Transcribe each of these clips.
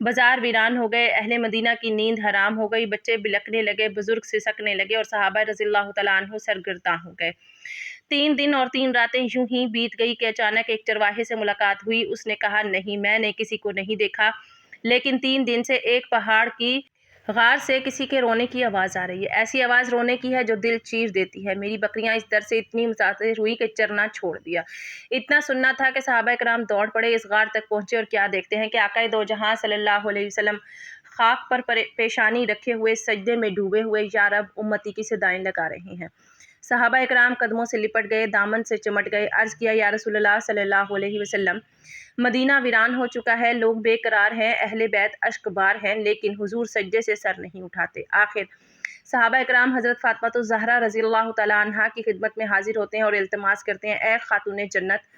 بازار ویران ہو گئے، اہل مدینہ کی نیند حرام ہو گئی، بچے بلکنے لگے، بزرگ سسکنے لگے اور صحابہ رضی اللہ تعالیٰ عنہ سرگرداں ہو گئے۔ 3 دن اور 3 راتیں یوں ہی بیت گئی کہ اچانک ایک چرواہے سے ملاقات ہوئی۔ اس نے کہا، نہیں، میں نے کسی کو نہیں دیکھا، لیکن 3 دن سے ایک پہاڑ کی غار سے کسی کے رونے کی آواز آ رہی ہے۔ ایسی آواز رونے کی ہے جو دل چیر دیتی ہے۔ میری بکریاں اس درد سے اتنی متاثر ہوئی کہ چرنا چھوڑ دیا۔ اتنا سننا تھا کہ صحابہ کرام دوڑ پڑے، اس غار تک پہنچے اور کیا دیکھتے ہیں کہ آقائے دو جہاں صلی اللہ علیہ وسلم خاک پر پیشانی رکھے ہوئے سجدے میں ڈوبے ہوئے یا رب امتی کی صدائیں لگا رہے ہیں۔ صحابہ اکرام قدموں سے لپٹ گئے، دامن سے چمٹ گئے، عرض کیا، یا رسول اللہ صلی اللہ علیہ وسلم، مدینہ ویران ہو چکا ہے، لوگ بے قرار ہیں، اہل بیت اشک بار ہیں، لیکن حضور سجدے سے سر نہیں اٹھاتے۔ آخر صحابہ اکرام حضرت فاطمہ الزہرا رضی اللہ تعالیٰ عنہا کی خدمت میں حاضر ہوتے ہیں اور التماس کرتے ہیں، اے خاتون جنت،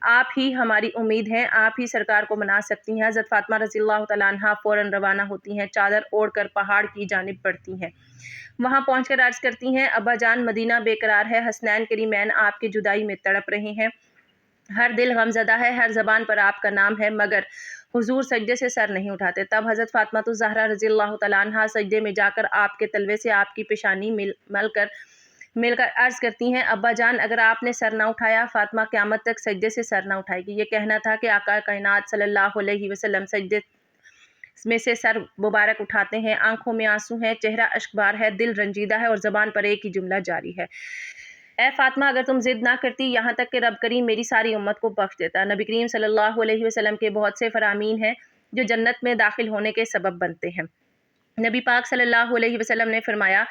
آپ ہی ہماری امید ہیں، آپ ہی سرکار کو منا سکتی ہیں۔ حضرت فاطمہ رضی اللہ تعالیٰ عنہا فوراً روانہ ہوتی ہیں، چادر اوڑھ کر پہاڑ کی جانب بڑھتی ہیں۔ وہاں پہنچ کر عرض کرتی ہیں، ابا جان، مدینہ بے قرار ہے، حسنین کریمین آپ کی جدائی میں تڑپ رہے ہیں، ہر دل غم زدہ ہے، ہر زبان پر آپ کا نام ہے، مگر حضور سجدے سے سر نہیں اٹھاتے۔ تب حضرت فاطمہ الزہرا رضی اللہ تعالیٰ عنہا سجدے میں جا کر آپ کے تلوے سے آپ کی پیشانی مل کر عرض کرتی ہیں، ابا جان، اگر آپ نے سر نہ اٹھایا، فاطمہ قیامت تک سجدے سے سر نہ اٹھائے گی۔ یہ کہنا تھا کہ آقا کائنات صلی اللہ علیہ وسلم سجدے میں سے سر مبارک اٹھاتے ہیں، آنکھوں میں آنسو ہیں، چہرہ اشکبار ہے، دل رنجیدہ ہے اور زبان پر ایک ہی جملہ جاری ہے، اے فاطمہ، اگر تم ضد نہ کرتی یہاں تک کہ رب کریم میری ساری امت کو بخش دیتا۔ نبی کریم صلی اللہ علیہ وسلم کے بہت سے فرامین ہیں جو جنت میں داخل ہونے کے سبب بنتے ہیں۔ نبی پاک صلی اللہ علیہ وسلم نے فرمایا،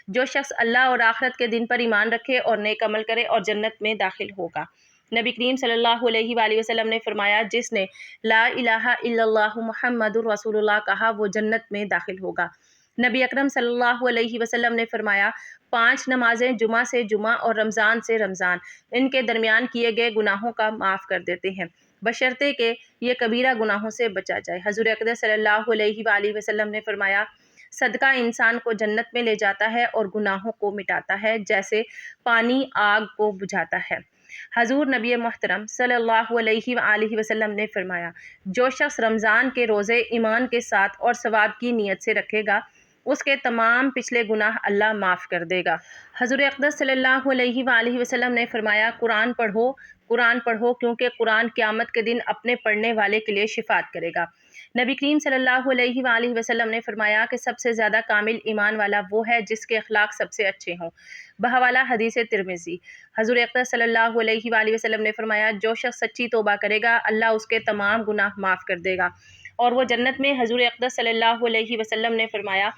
جو شخص اللہ اور آخرت کے دن پر ایمان رکھے اور نیک عمل کرے اور جنت میں داخل ہوگا۔ نبی کریم صلی اللہ علیہ وآلہ وسلم نے فرمایا، جس نے لا الہ الا اللہ محمد الرسول اللہ کہا وہ جنت میں داخل ہوگا۔ نبی اکرم صلی اللہ علیہ وسلم نے فرمایا، 5 نمازیں جمعہ سے جمعہ اور رمضان سے رمضان ان کے درمیان کیے گئے گناہوں کا معاف کر دیتے ہیں، بشرطے کہ یہ کبیرہ گناہوں سے بچا جائے۔ حضور اقدس صلی اللہ علیہ وآلہ وسلم نے فرمایا، صدقہ انسان کو جنت میں لے جاتا ہے اور گناہوں کو مٹاتا ہے، جیسے پانی آگ کو بجھاتا ہے۔ حضور نبی محترم صلی اللہ علیہ وآلہ وسلم نے فرمایا، جو شخص رمضان کے روزے ایمان کے ساتھ اور ثواب کی نیت سے رکھے گا، اس کے تمام پچھلے گناہ اللہ معاف کر دے گا۔ حضور اقدس صلی اللہ علیہ وآلہ وسلم نے فرمایا، قرآن پڑھو کیونکہ قرآن قیامت کے دن اپنے پڑھنے والے کے لیے شفاعت کرے گا۔ نبی کریم صلی اللہ علیہ وآلہ وسلم نے فرمایا کہ سب سے زیادہ کامل ایمان والا وہ ہے جس کے اخلاق سب سے اچھے ہوں، بحوالہ حدیث ترمذی۔ حضور اقدس صلی اللہ علیہ وآلہ وسلم نے فرمایا، جو شخص سچی توبہ کرے گا اللہ اس کے تمام گناہ معاف کر دے گا اور وہ جنت میں۔ حضور اقدس صلی اللہ علیہ وسلم نے فرمایا،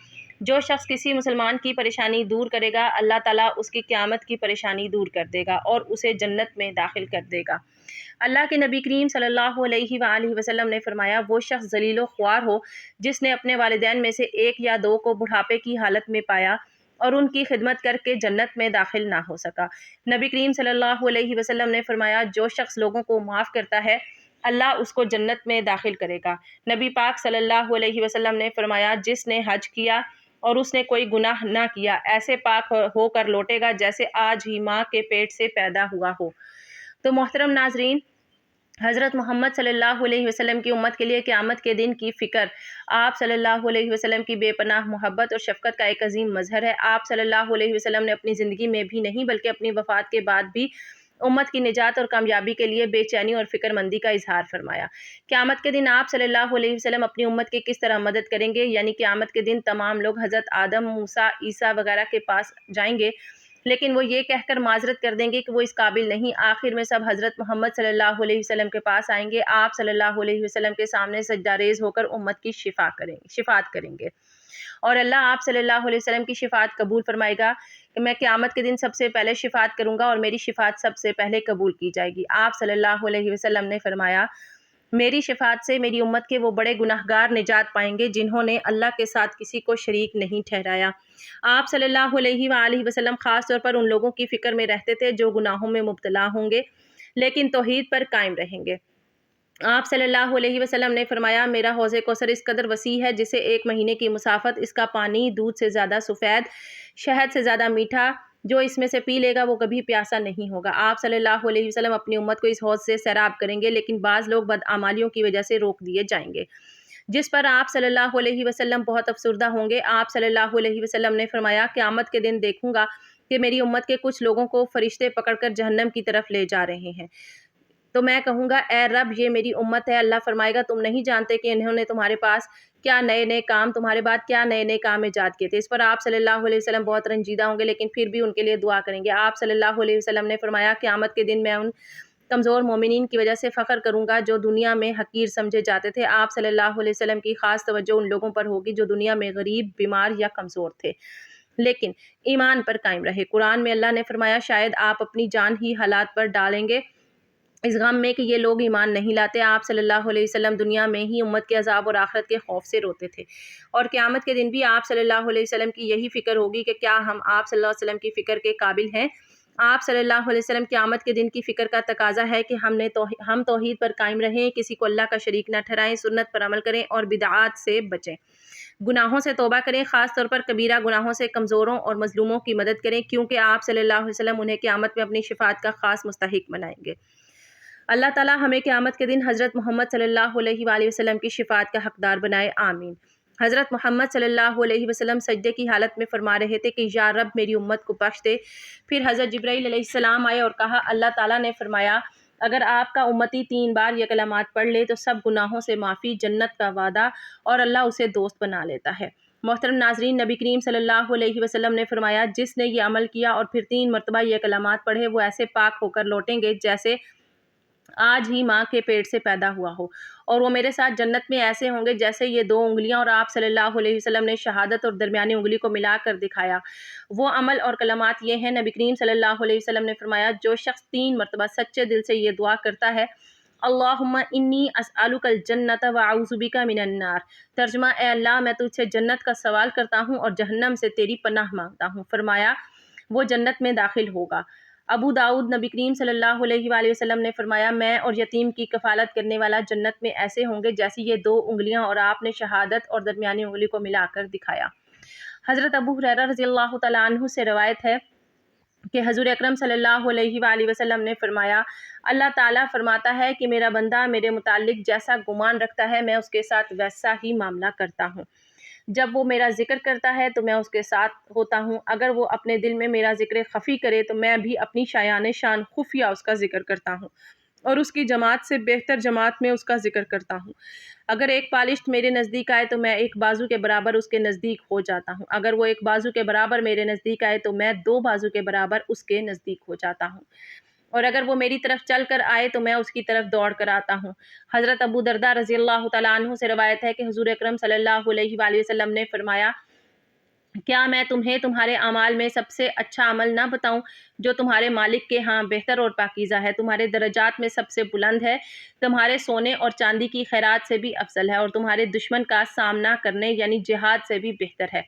جو شخص کسی مسلمان کی پریشانی دور کرے گا اللہ تعالیٰ اس کی قیامت کی پریشانی دور کر دے گا اور اسے جنت میں داخل کر دے گا۔ اللہ کے نبی کریم صلی اللہ علیہ وآلہ وسلم نے فرمایا، وہ شخص ذلیل و خوار ہو جس نے اپنے والدین میں سے 1 یا 2 کو بڑھاپے کی حالت میں پایا اور ان کی خدمت کر کے جنت میں داخل نہ ہو سکا۔ نبی کریم صلی اللہ علیہ وسلم نے فرمایا، جو شخص لوگوں کو معاف کرتا ہے اللہ اس کو جنت میں داخل کرے گا۔ نبی پاک صلی اللہ علیہ وسلم نے فرمایا، جس نے حج کیا اور اس نے کوئی گناہ نہ کیا ایسے پاک ہو کر لوٹے گا جیسے آج ہی ماں کے پیٹ سے پیدا ہوا ہو۔ تو محترم ناظرین، حضرت محمد صلی اللہ علیہ وسلم کی امت کے لیے قیامت کے دن کی فکر آپ صلی اللہ علیہ وسلم کی بے پناہ محبت اور شفقت کا ایک عظیم مظہر ہے۔ آپ صلی اللہ علیہ وسلم نے اپنی زندگی میں بھی نہیں بلکہ اپنی وفات کے بعد بھی امت کی نجات اور کامیابی کے لیے بے چینی اور فکر مندی کا اظہار فرمایا۔ قیامت کے دن آپ صلی اللہ علیہ وسلم اپنی امت کی کس طرح مدد کریں گے، یعنی قیامت کے دن تمام لوگ حضرت آدم، موسیٰ، عیسیٰ وغیرہ کے پاس جائیں گے لیکن وہ یہ کہہ کر معذرت کر دیں گے کہ وہ اس قابل نہیں۔ آخر میں سب حضرت محمد صلی اللہ علیہ وسلم کے پاس آئیں گے، آپ صلی اللہ علیہ وسلم کے سامنے سجدہ ریز ہو کر امت کی شفاعت کریں گے اور اللہ آپ صلی اللہ علیہ وسلم کی شفاعت قبول فرمائے گا کہ میں قیامت کے دن سب سے پہلے شفاعت کروں گا اور میری شفاعت سب سے پہلے قبول کی جائے گی۔ آپ صلی اللہ علیہ وسلم نے فرمایا، میری شفاعت سے میری امت کے وہ بڑے گناہگار نجات پائیں گے جنہوں نے اللہ کے ساتھ کسی کو شریک نہیں ٹھہرایا۔ آپ صلی اللہ علیہ وآلہ وسلم خاص طور پر ان لوگوں کی فکر میں رہتے تھے جو گناہوں میں مبتلا ہوں گے لیکن توحید پر قائم رہیں گے۔ آپ صلی اللہ علیہ وسلم نے فرمایا، میرا حوض کوثر اس قدر وسیع ہے جسے 1 مہینے کی مسافت، اس کا پانی دودھ سے زیادہ سفید، شہد سے زیادہ میٹھا، جو اس میں سے پی لے گا وہ کبھی پیاسا نہیں ہوگا۔ آپ صلی اللہ علیہ وسلم اپنی امت کو اس حوض سے سیراب کریں گے لیکن بعض لوگ بدعمالیوں کی وجہ سے روک دیے جائیں گے۔ جس پر آپ صلی اللہ علیہ وسلم بہت افسردہ ہوں گے۔ آپ صلی اللہ علیہ وسلم نے فرمایا قیامت کے دن دیکھوں گا کہ میری امت کے کچھ لوگوں کو فرشتے پکڑ کر جہنم کی طرف لے جا رہے ہیں، تو میں کہوں گا اے رب یہ میری امت ہے۔ اللہ فرمائے گا تم نہیں جانتے کہ انہوں نے تمہارے پاس کیا نئے نئے کام تمہارے بعد کیا نئے نئے کام ایجاد کیے تھے۔ اس پر آپ صلی اللہ علیہ وسلم بہت رنجیدہ ہوں گے، لیکن پھر بھی ان کے لیے دعا کریں گے۔ آپ صلی اللہ علیہ وسلم نے فرمایا قیامت کے دن میں ان کمزور مومنین کی وجہ سے فخر کروں گا جو دنیا میں حقیر سمجھے جاتے تھے۔ آپ صلی اللہ علیہ وسلم کی خاص توجہ ان لوگوں پر ہوگی جو دنیا میں غریب، بیمار یا کمزور تھے لیکن ایمان پر قائم رہے۔ قرآن میں اللہ نے فرمایا شاید آپ اپنی جان ہی حالات پر ڈالیں گے اس غم میں کہ یہ لوگ ایمان نہیں لاتے۔ آپ صلی اللہ علیہ وسلم دنیا میں ہی امت کے عذاب اور آخرت کے خوف سے روتے تھے، اور قیامت کے دن بھی آپ صلی اللہ علیہ وسلم کی یہی فکر ہوگی کہ کیا ہم آپ صلی اللہ علیہ وسلم کی فکر کے قابل ہیں۔ آپ صلی اللہ علیہ وسلم قیامت کے دن کی فکر کا تقاضا ہے کہ ہم توحید پر قائم رہیں، کسی کو اللہ کا شریک نہ ٹھہرائیں، سنت پر عمل کریں اور بدعات سے بچیں، گناہوں سے توبہ کریں، خاص طور پر کبیرہ گناہوں سے کمزوروں اور مظلوموں کی مدد کریں، کیونکہ آپ صلی اللہ علیہ وسلم انہیں قیامت میں اپنی شفاعت کا خاص مستحق بنائیں گے۔ اللہ تعالیٰ ہمیں قیامت کے دن حضرت محمد صلی اللہ علیہ وآلہ وسلم کی شفاعت کا حقدار بنائے، آمین۔ حضرت محمد صلی اللہ علیہ وسلم سجدے کی حالت میں فرما رہے تھے کہ یا رب میری امت کو بخش دے۔ پھر حضرت جبرائیل علیہ السلام آئے اور کہا اللہ تعالیٰ نے فرمایا اگر آپ کا امتی 3 بار یہ کلمات پڑھ لے تو سب گناہوں سے معافی، جنت کا وعدہ اور اللہ اسے دوست بنا لیتا ہے۔ محترم ناظرین، نبی کریم صلی اللہ علیہ وسلم نے فرمایا جس نے یہ عمل کیا اور پھر 3 مرتبہ یہ کلمات پڑھے وہ ایسے پاک ہو کر لوٹیں گے جیسے آج ہی ماں کے پیٹ سے پیدا ہوا ہو، اور وہ میرے ساتھ جنت میں ایسے ہوں گے جیسے یہ 2 انگلیاں، اور آپ صلی اللہ علیہ وسلم نے شہادت اور درمیانی انگلی کو ملا کر دکھایا۔ وہ عمل اور کلمات یہ ہیں، نبی کریم صلی اللہ علیہ وسلم نے فرمایا جو شخص 3 مرتبہ سچے دل سے یہ دعا کرتا ہے اللہم انی اسألک الجنۃ واعوذ بک من النار، ترجمہ اے اللہ میں تجھ سے جنت کا سوال کرتا ہوں اور جہنم سے تیری پناہ مانگتا ہوں، فرمایا وہ جنت میں داخل ہوگا۔ ابو داؤد، نبی کریم صلی اللہ علیہ وآلہ وسلم نے فرمایا میں اور یتیم کی کفالت کرنے والا جنت میں ایسے ہوں گے جیسے یہ 2 انگلیاں، اور آپ نے شہادت اور درمیانی انگلی کو ملا کر دکھایا۔ حضرت ابو ہریرہ رضی اللہ تعالیٰ عنہ سے روایت ہے کہ حضور اکرم صلی اللہ علیہ وآلہ وسلم نے فرمایا اللہ تعالیٰ فرماتا ہے کہ میرا بندہ میرے متعلق جیسا گمان رکھتا ہے میں اس کے ساتھ ویسا ہی معاملہ کرتا ہوں۔ جب وہ میرا ذکر کرتا ہے تو میں اس کے ساتھ ہوتا ہوں، اگر وہ اپنے دل میں میرا ذکر خفی کرے تو میں بھی اپنی شایان شان خفیہ اس کا ذکر کرتا ہوں، اور اس کی جماعت سے بہتر جماعت میں اس کا ذکر کرتا ہوں۔ اگر ایک بالشت میرے نزدیک آئے تو میں 1 بازو کے برابر اس کے نزدیک ہو جاتا ہوں، اگر وہ 1 بازو کے برابر میرے نزدیک آئے تو میں 2 بازو کے برابر اس کے نزدیک ہو جاتا ہوں، اور اگر وہ میری طرف چل کر آئے تو میں اس کی طرف دوڑ کر آتا ہوں۔ حضرت ابو درداء رضی اللہ تعالیٰ عنہ سے روایت ہے کہ حضور اکرم صلی اللہ علیہ وآلہ وسلم نے فرمایا کیا میں تمہیں تمہارے اعمال میں سب سے اچھا عمل نہ بتاؤں جو تمہارے مالک کے ہاں بہتر اور پاکیزہ ہے، تمہارے درجات میں سب سے بلند ہے، تمہارے سونے اور چاندی کی خیرات سے بھی افضل ہے، اور تمہارے دشمن کا سامنا کرنے یعنی جہاد سے بھی بہتر ہے،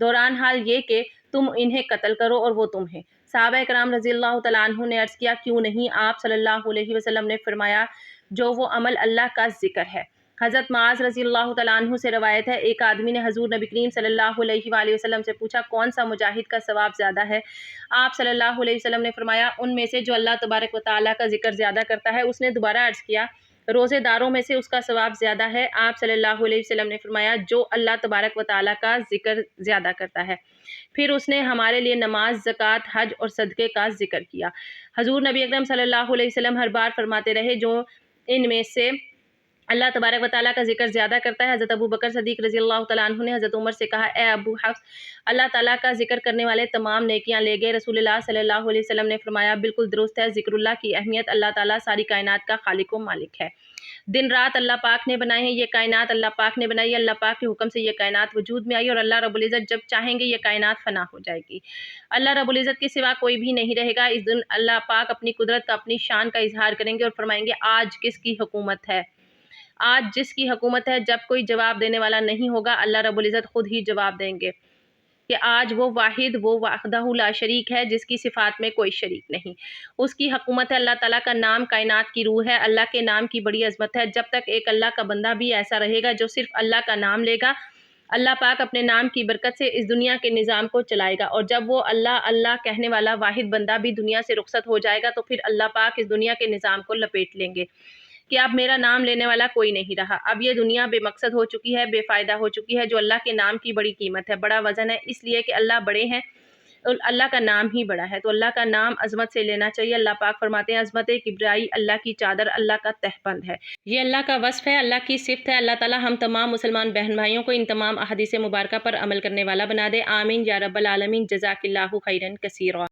دوران حال یہ کہ تم انہیں قتل کرو اور وہ تمہیں۔ صحابہ کرام رضی اللہ تعالیٰ عنہ نے عرض کیا کیوں نہیں؟ آپ صلی اللہ علیہ وسلم نے فرمایا جو وہ عمل اللہ کا ذکر ہے۔ حضرت معاذ رضی اللہ تعالیٰ عنہ سے روایت ہے ایک آدمی نے حضور نبی کریم صلی اللہ علیہ وآلہ وسلم سے پوچھا کون سا مجاہد کا ثواب زیادہ ہے؟ آپ صلی اللہ علیہ وسلم نے فرمایا ان میں سے جو اللہ تبارک و تعالیٰ کا ذکر زیادہ کرتا ہے۔ اس نے دوبارہ عرض کیا روزے داروں میں سے اس کا ثواب زیادہ ہے؟ آپ صلی اللہ علیہ وسلم نے فرمایا جو اللہ تبارک و تعالیٰ کا ذکر زیادہ کرتا ہے۔ پھر اس نے ہمارے لیے نماز، زکوٰۃ، حج اور صدقے کا ذکر کیا۔ حضور نبی اکرم صلی اللہ علیہ وسلم ہر بار فرماتے رہے جو ان میں سے اللہ تبارک و تعالیٰ کا ذکر زیادہ کرتا ہے۔ حضرت ابو بکر صدیق رضی اللہ تعالیٰ عنہ نے حضرت عمر سے کہا اے ابو حفص اللہ تعالیٰ کا ذکر کرنے والے تمام نیکیاں لے گئے۔ رسول اللہ صلی اللہ علیہ وسلم نے فرمایا بالکل درست ہے، ذکر اللہ کی اہمیت اللہ تعالیٰ ساری کائنات کا خالق و مالک ہے، دن رات اللہ پاک نے بنائے ہیں، یہ کائنات اللہ پاک نے بنائی ہے، اللہ پاک کے حکم سے یہ کائنات وجود میں آئی اور اللہ رب العزت جب چاہیں گے یہ کائنات فنا ہو جائے گی، اللہ رب العزت کے سوا کوئی بھی نہیں رہے گا۔ اس دن اللہ پاک اپنی قدرت کا اپنی شان کا اظہار کریں گے اور فرمائیں گے آج کس کی حکومت ہے؟ آج جس کی حکومت ہے۔ جب کوئی جواب دینے والا نہیں ہوگا اللہ رب العزت خود ہی جواب دیں گے کہ آج وہ واحد، وہ وحدہ لا شریک ہے جس کی صفات میں کوئی شریک نہیں، اس کی حکومت ہے۔ اللہ تعالیٰ کا نام کائنات کی روح ہے، اللہ کے نام کی بڑی عظمت ہے۔ جب تک ایک اللہ کا بندہ بھی ایسا رہے گا جو صرف اللہ کا نام لے گا اللہ پاک اپنے نام کی برکت سے اس دنیا کے نظام کو چلائے گا، اور جب وہ اللہ اللہ کہنے والا واحد بندہ بھی دنیا سے رخصت ہو جائے گا تو پھر اللہ پاک اس دنیا کے نظام کو لپیٹ لیں گے۔ کہ اب میرا نام لینے والا کوئی نہیں رہا، اب یہ دنیا بے مقصد ہو چکی ہے، بے فائدہ ہو چکی ہے۔ جو اللہ کے نام کی بڑی قیمت ہے، بڑا وزن ہے، اس لیے کہ اللہ بڑے ہیں، اللہ کا نام ہی بڑا ہے، تو اللہ کا نام عظمت سے لینا چاہیے۔ اللہ پاک فرماتے ہیں عظمت کبریائی اللہ کی چادر، اللہ کا تہبند ہے، یہ اللہ کا وصف ہے، اللہ کی صفت ہے۔ اللہ تعالی ہم تمام مسلمان بہن بھائیوں کو ان تمام احادیث مبارکہ پر عمل کرنے والا بنا دے، آمین یا رب العالمین۔ جزاک اللہ خیرا کثیرا۔